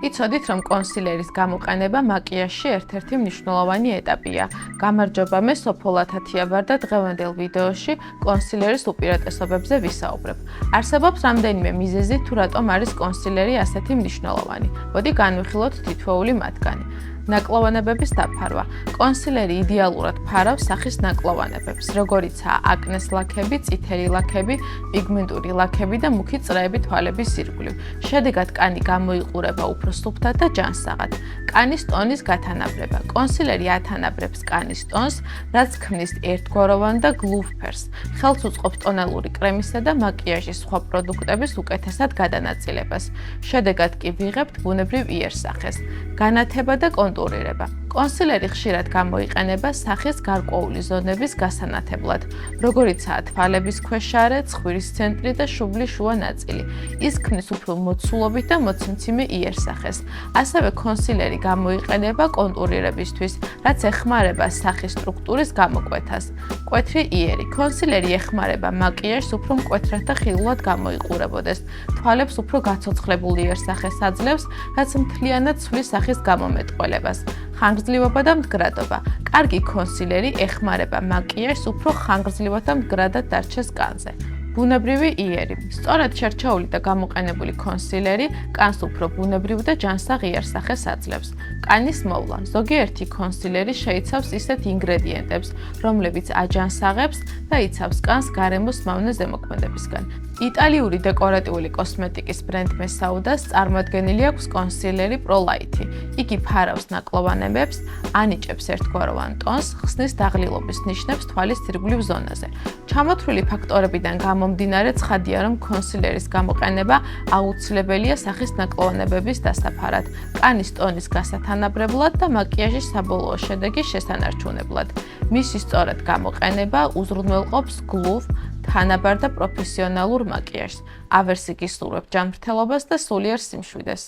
იცოდით, რომ კონსილერის გამოყენება მაკიაჟში ერთ-ერთი მნიშვნელოვანი ეტაპია. გამარჯობა, მე სოფო ლათათია ვარ და დღევანდელ ვიდეოში კონსილერის უპირატესობებზე ვისაუბრებ. არსებობს რამდენიმე მიზეზი, თუ რატომ არის კონსილერი ასეთი მნიშვნელოვანი. მოდი განვიხილოთ თითოეული მათგანი. ნაკლოვანებების დაფარვა. კონსილერი იდეალურად ფარავს სახის ნაკლოვანებებს, როგორიცაა აკნეს ლაქები, წითელი ლაქები, პიგმენტური ლაქები და მუქი წრეები თვალების ირგვლივ. შედეგად კანი გამოიყურება უფრო სუფთად და ჯანსაღად. კანის ტონის გათანაბრება. კონსილერი ათანაბრებს კანის ტონს, რაც ქმნის ერთგვაროვან და გლუვ ფერს. ხელს უწყობს ტონალური კრემისა და მაკიაჟის სხვა პროდუქტების უკეთესად გადანაწილებას. შედეგად კი ვიღებთ ბუნებრივ იერსახეს. განათება და კონტურირება. კონსილერი ხშირად გამოიყენება სახის გარკვეული ზონების გასანათებლად, როგორიცაა თვალების ქვეშარე, ცხვირის ცენტრი და შუბლის შუა ნაწილი. ის ქმნის უფრო მოცულობით და მოციმციმე იერსახეს. ასევე კონსილერი გამოიყენება კონტურირებისთვის, რაც ეხმარება სახის სტრუქტურის გამოკვეთას. მკვეთრი იერი. კონსილერი ეხმარება მაკიაჟს უფრო მკვეთრად და ხილულად გამოიყურებოდეს. თვალებს უფრო გაცოცხლებულ იერსახეს აძლევს, რაც მთლიანად ცვლის სახის გამომეტყველებას. ხანგრძლივობა და მდგრადობა. კარგი კონსილერი ეხმარება მაკიაჟს უფრო ხანგრძლივად და მდგრადად დარჩეს კანზე. ბუნებრივი იერი. სწორად შერჩეული და გამოყენებული კონსილერი კანს უფრო ბუნებრივ და ჯანსაღ იერსახეს აძლევს. კანის მოვლა. ზოგიერთი კონსილერი შეიცავს ისეთ ინგრედიენტებს, რომლებიც აჯანსაღებს და იცავს კანს გარემოს მავნე ზემოქმედებისგან. იტალიური დეკორატიული კოსმეტიკის ბრენდ მესაუდას წარმოადგენილი აქვს კონსილერი Pro Light. იგი ფარავს ნაკლოვანებებს, ანიჭებს ერთგვაროვან ტონს, ხსნის დაღლილობის ნიშნებს თვალის ირგვლივ ზონაზე. ჩამოთვლილი ფაქტორებიდან გამომდინარე ცხადია, რომ კონსილერის გამოყენება აუცილებელია სახის ნაკლოვანებების დასაფარად, კანის ტონის გასათანაბრებლად და მაკიაჟის საბოლოო შედეგის შესანარჩუნებლად. მისი სწორად გამოყენება უზრუნველყოფს გლუვ, თანაბარ და პროფესიონალურ მაკიაჟს. ავერსი გისურვებთ ჯანმრთელობას და სულიერ სიმშვიდეს.